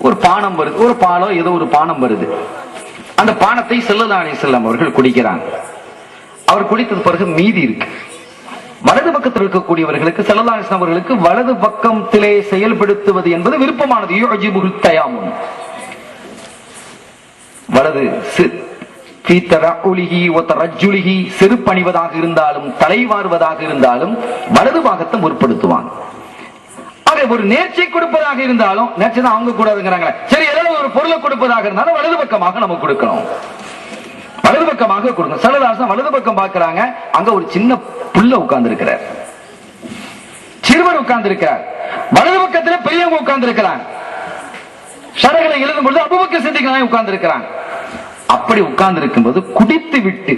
ஒரு பானம் வருது, ஒரு பாலோ ஏதோ ஒரு பானம் வருது. அந்த பானத்தை ஸல்லல்லாஹு அலைஹி வஸல்லம் அவர்கள் குடிக்கிறாங்க. அவர் குடித்தது பிறகு மீதி இருக்கு. வலது பக்கத்தில் இருக்கக்கூடியவர்களுக்கு ஸல்லல்லாஹு அலைஹி வஸல்லம் அவர்களுக்கு வலது பக்கத்திலே செயல்படுத்துவது என்பது விருப்பமானது. யுஜிபுல் தயாமுன், வலது செருப்பணிவதாக இருந்தாலும் தலைவாறுவதாக இருந்தாலும் வலது பாகத்தை முற்படுத்துவாங்க. ஒரு நேர்ச்சை கொடுப்பதாக இருந்தாலும், நேர்ச்சை தான் அவங்க கூடாதுங்கிறாங்களே, சரி ஏதாவது ஒரு பொருளை கொடுப்பதாக இருந்தாலும் வலது பக்கமாக நம்ம கொடுக்கணும், வலது பக்கமாக கொடுக்கணும். ஸல்லல்லாஹு வலது பக்கம் பார்க்கிறாங்க, அங்க ஒரு சின்ன புள்ள உட்கார்ந்து இருக்கிறார், சிறுவர் உட்கார்ந்து இருக்கிறார். வலது பக்கத்தில் பெரியவங்க உட்கார்ந்து இருக்கிறாங்க. ஷரகளை எழுதும் பொழுது அபூபக்கர் சித்திக் உட்கார்ந்து இருக்கிறாங்க. அப்படி உட்கார்ந்து இருக்கும்போது குடித்து விட்டு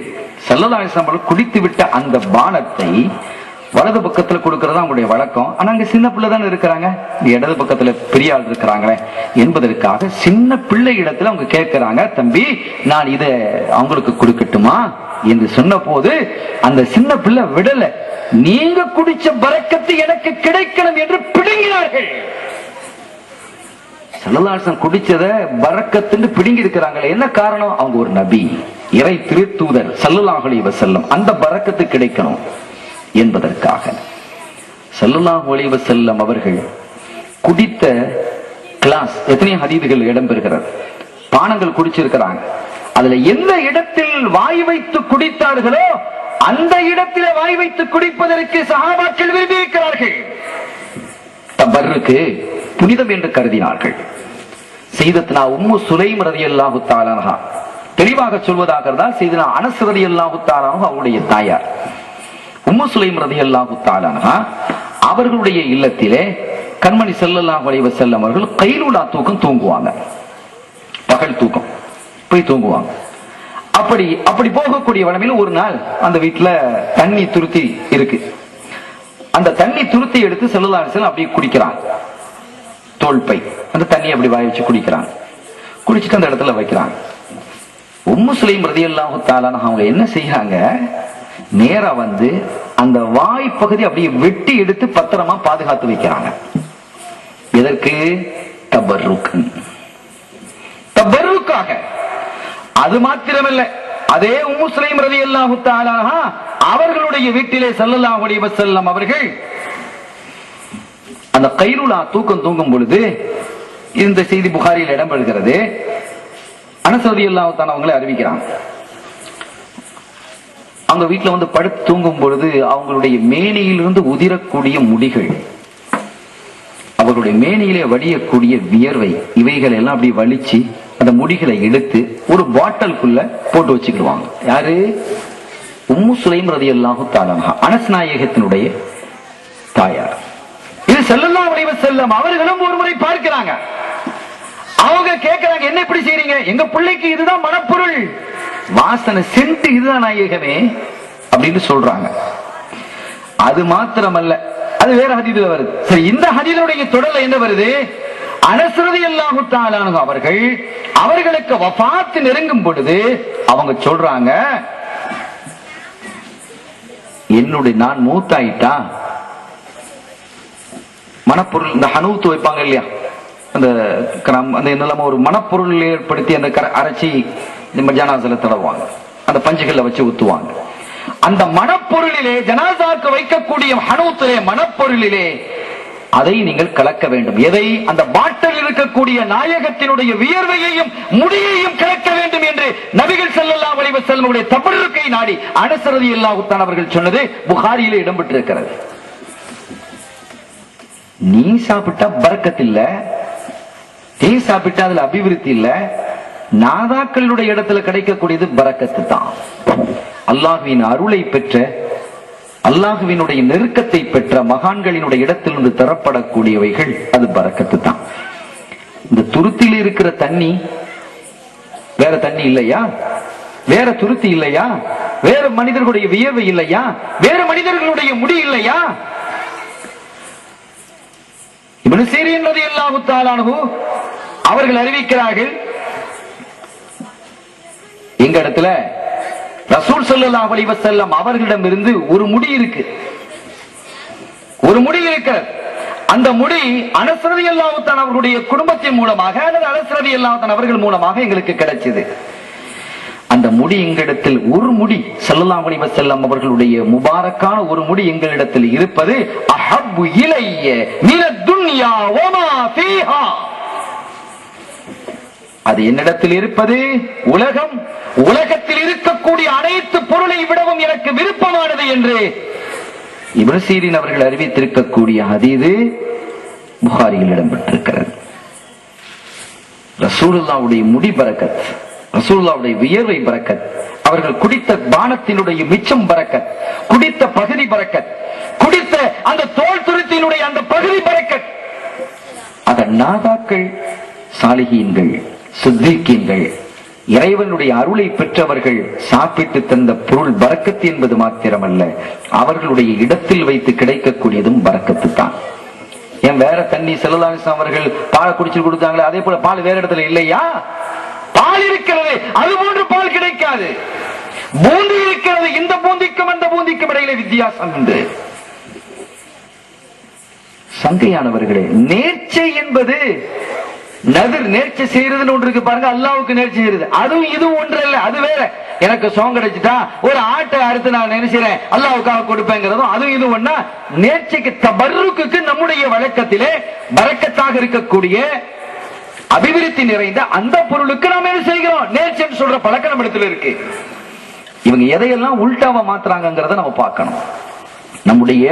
ஸல்லல்லாஹு அலைஹி வஸல்லம் குடித்து விட்ட அந்த பானத்தை வலது பக்கத்துல கொடுக்கறதா அவங்களுடைய வழக்கம். ஆனா அங்க சின்ன பிள்ளை தானே இருக்கிறாங்க, இடது பக்கத்துல பெரிய ஆள் இருக்கிறாங்களே என்பதற்காக சின்ன பிள்ளை இடத்துல அவங்க கேட்கிறாங்க, தம்பி நான் இத அவங்களுக்கு கொடுக்கட்டுமா என்று சொன்ன போது அந்த சின்ன பிள்ளை விடல, நீங்க குடிச்ச பரக்கத்து எனக்கு கிடைக்கணும் என்று பிடுங்கினார்கள். ஸல்லல்லாஹு அலைஹி வஸல்லம் குடிச்சத பரக்கத்துன்னு பிடுங்கி இருக்கிறாங்களே, என்ன காரணம்? அவங்க ஒரு நபி, இறை திருத்தூதர் ஸல்லல்லாஹு அலைஹி வஸல்லம், அந்த பரக்கத்து கிடைக்கணும் என்பதற்காக ஸல்லல்லாஹு அலைஹி வஸல்லம் அவர்கள் குடித்த கிளாஸ் எத்தனை ஹதீதுகள் இடம்பெறுகிறது, பானங்கள் குடிச்சிருக்கிறாங்க. அதுல எந்த இடத்தில் வாய் வைத்து குடித்தார்களோ அந்த இடத்திலே வாய் வைத்து குடிப்பதற்கு சஹாபாக்கள் விரும்பி இருக்கிறார்கள். தபர்ருக்கு புனிதம் என்று கருதினார்கள். சையதத்னா உம்மு சுலைம் ரலியல்லாஹு தஆலா அன்ஹா, தெளிவாக சொல்வதாக இருந்தால் சையதுனா அனஸ் ரலியல்லாஹு தஆலா அன்ஹு அவருடைய தாயார் உம்மு சுலைம் ரலியல்லாஹு தஆலா அன்ஹா அவர்களுடைய இல்லத்திலே கண்மணி ஸல்லல்லாஹு அலைஹி வஸல்லம் அவர்கள் கைலூலா தூக்கம் தூங்குவாங்க, பகல் தூக்கம் போய் தூங்குவாங்க. அப்படி போகக்கூடிய வளமையில் ஒரு நாள் அந்த வீட்டுல தண்ணி துருத்தி இருக்கு. அந்த தண்ணி துருத்தி எடுத்து ஸல்லல்லாஹு அலைஹி வஸல்லம் அப்படியே குடிக்கிறாங்க. தோல்பை அந்த தண்ணி அப்படி வாய் வச்சு குடிக்கிறாங்க. குடிச்சிட்டு அந்த இடத்துல வைக்கிறாங்க. உம்மு சுலைம் ரலியல்லாஹு தஆலா அன்ஹா அவங்க என்ன செய்யறாங்க, நேரா வந்து அந்த வாய் பகுதி அப்படியே வெட்டி எடுத்து பத்திரமா பாதுகாத்து வைக்கிறாங்க. எதற்கு? தபர்ருக்காக. அது மாத்திரமல்ல, அதே உம்மு சுலைம் ரலியல்லாஹு தஆலா அன்ஹா அவர்களுடைய வீட்டிலே ஸல்லல்லாஹு அலைஹி வஸல்லம் அவர்கள் அந்த கைலூலா தூக்கம் தூங்கும் பொழுது, இந்த செய்தி புகாரியில் இடம்பெறுகிறது, அனஸ் ரலியல்லாஹு தஆலா அவங்களை அறிவிக்கிறாங்க. அவங்க வீட்டுல வந்து படுத்து தூங்கும் பொழுது அவங்களுடைய மேனியிலிருந்து உதிரக்கூடிய முடிகள், அவர்களுடைய மேனியிலே வடியக்கூடிய வியர்வை, இவைகள் எல்லாம் அப்படி வலிச்சு அந்த முடிகளை எடுத்து ஒரு பாட்டிலுக்குள்ள போட்டு வச்சுக்கிடுவாங்க. யாரு? உம்மு சுலைம் ரலியல்லாஹு தஆலா அன்ஹா, அனஸ் நாயகத்தினுடைய தாயார். இது ஸல்லல்லாஹு அலைஹி வஸல்லம் அவர்களும் ஒரு முறை பார்க்கிறாங்க. அவங்க கேட்கிறாங்க, என்ன இப்படி செய்றீங்க? எங்க பிள்ளைக்கு இதுதான் மனப்பொருள், வாசனை சென்ட் இதுதான் நாயகமே அப்படின்னு சொல்றாங்க. அது மாத்திரமல்ல, அது வேற ஹதீஸ்ல வருது. சரி, இந்த ஹதீஸுடைய தொடர்ல என்ன வருது? அனஸ் ரலியல்லாஹு தஆலா அன்ஹு அவர்கள் அவர்களுக்கு வஃபாத் நெருங்கும் பொழுது அவங்க சொல்றாங்க, என்னுடைய நான் மூத்தாயிட்டா மனப்பொருள், இந்த ஹனூத் வைப்பாங்க இல்லையா, அந்த என்னெல்லாம ஒரு மனப்பொருள் ஏற்படுத்தி அந்த அரைச்சி ஜனாசால தடவுவாங்க, அந்த பஞ்சுகள்ல வச்சு ஊத்துவாங்க. அந்த மனப்பொருளிலே ஜனாசாக்கு வைக்கக்கூடிய ஹனூத்திலே மனப்பொருளிலே அதை நீங்கள் கலக்க வேண்டும். எதை? அந்த பாட்டில் இருக்கக்கூடிய நாயகத்தினுடைய வியர்வையையும் முடியையும் கலக்க வேண்டும் என்று நபிகள் ஸல்லல்லாஹு அலைஹி வஸல்லம் தபர்ருக்கை நாடி அனஸ் ரலியல்லாஹு தஆலா அவர்கள் சொன்னது புகாரியிலே இடம்பெற்றிருக்கிறது. நீ சாப்பிட்டா பரக்கத் இல்ல, நீ சாப்பிட்டா அதுல அபிவிருத்தி இல்ல, நாதாக்களுடைய இடத்துல கிடைக்கக்கூடியது பரக்கத்து தான். அல்லாஹ்வின் அருளை பெற்ற, அல்லாஹ்வினுடைய நெருக்கத்தை பெற்ற மகான்களினுடைய இடத்திலிருந்து தரப்படக்கூடியவைகள் அது பரக்கத்து தான். இந்த துருத்தியில் இருக்கிற தண்ணி வேற தண்ணி இல்லையா? வேற துருத்தி இல்லையா? வேற மனிதர்களுடைய வியர்வை இல்லையா? வேற மனிதர்களுடைய முடி இல்லையா? இப்னு சீரீன் ரலியல்லாஹு தஆலா அன்ஹு அவர்கள் அறிவிக்கிறார்கள், எங்க இடத்துல ரசூல் ஸல்லல்லாஹு அலைஹி வஸல்லம் அவர்களிடம் இருந்து ஒரு முடி இருக்கு, ஒரு முடி இருக்கிறது. அந்த முடி அனஸ் ரலியல்லாஹு தஆலா அவர்களுடைய குடும்பத்தின் மூலமாக அல்லது அனஸ் ரலியல்லாஹு தஆலா அவர்கள் மூலமாக எங்களுக்கு கிடைச்சது. அந்த முடி எங்களிடத்தில் ஒரு முடி ஸல்லல்லாஹு அலைஹி வஸல்லம் அவர்களுடைய முபாரக்கான ஒரு முடி எங்களிடத்தில் இருப்பது அஹப்பு இலைய மினத் துன்யா வமா ஃபீஹா. அது என்னிடத்தில் இருப்பது உலகத்தில் இருக்கக்கூடிய அனைத்து பொருளை விடவும் எனக்கு விருப்பமானது என்று இப்னு சீரின் அவர்கள் அறிவித்திருக்கக்கூடிய ஹதீஸ் புகாரியில் இடம்பெற்றிருக்கிறது. ரசூலுல்லாஹ்வுடைய முடி பரக்கத், ரசூலுல்லாஹ்வுடைய வியர்வை பரக்கத், அவர்கள் குடித்த பானத்தினுடைய மிச்சம் பரக்கத், குடித்த பகுதி பரக்கத், குடித்த அந்த தோல் துருத்தினுடைய அந்த பகுதி பரக்கத், அதன் நாதாக்கள் சாலிஹீன்கள் சித்தீக்கீன்கள் இறைவனுடைய அருளை பெற்றவர்கள் சாப்பிட்டு தந்த பொருள் பரக்கத்து என்பது மாத்திரமல்ல, அவர்களுடைய இடத்தில் வைத்து கிடைக்கக்கூடியதும் பரக்கத்து தான். ஏன் வேற தண்ணி ஸல்லல்லாஹு அலைஹி வஸல்லம் அவர்கள் பால் குடிச்சு கொடுத்தாங்களே, அதே போல பால் வேற இடத்துல இல்லையா? பால் இருக்கிறது, அது போன்று பால் கிடைக்காது. பூந்தி இருக்கிறது, இந்த பூந்திக்கும் அந்த பூந்திக்கும் இடையில வித்தியாசம் உண்டு. சங்கையானவர்களே, நேர்ச்சை என்பது நதிர் நேர்ச்சி செய்யறதுன்னு ஒன்று இருக்கு பாருங்க. அல்லாவுக்கு நேர்ச்சி செய்யறது அதுவும் இது ஒன்று இல்ல, அது வேற. எனக்கு சோங் கிடைச்சிட்டா ஒரு ஆட்டை அறுத்து நான் நினைச்சேன் அல்லாவுக்காக கொடுப்பேங்கிறதும் அதுவும் இது ஒண்ணா. நேர்ச்சிக்கு தபர்ருக்குக்கு நம்முடைய வழக்கத்திலே பரக்கத்தாக இருக்கக்கூடிய அபிவிருத்தி நிறைந்த அந்த பொருளுக்கு நாம் என்ன செய்கிறோம்? நேர்ச்சின்னு சொல்ற பழக்கம் நம்ம இடத்துல இருக்கு. இவங்க எதையெல்லாம் உல்டாவா மாத்துறாங்கிறத நம்ம பார்க்கணும். நம்முடைய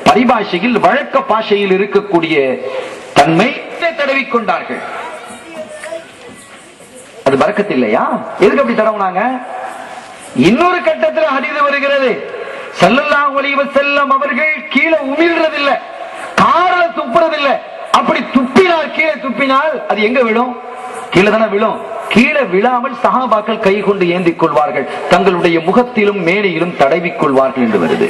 பரிபாஷையில் வழக்க பாஷையில் இருக்கக்கூடிய தன்மை தடவிக்கொண்டார்கள். அது பரக்கத்து இல்லையா? எதுக்கு அப்படி தடவுனாங்க? இன்னொரு கட்டத்தில் ஹதீஸ் வருகிறது, ஸல்லல்லாஹு அலைஹி வஸல்லம் அவர்கள் கீழே உமிழ்றதில்லை, காரல துப்புறதில்லை. அப்படி துப்பினால் கீழே துப்பினால் அது எங்க விழும்? கீழே தானே விழும். கீழே விழாமல் சஹாபாக்கள் கை கொண்டு ஏந்திக் கொள்வார்கள், தங்களுடைய முகத்திலும் மேலையிலும் தடவிக் கொள்வார்கள் என்று வருது.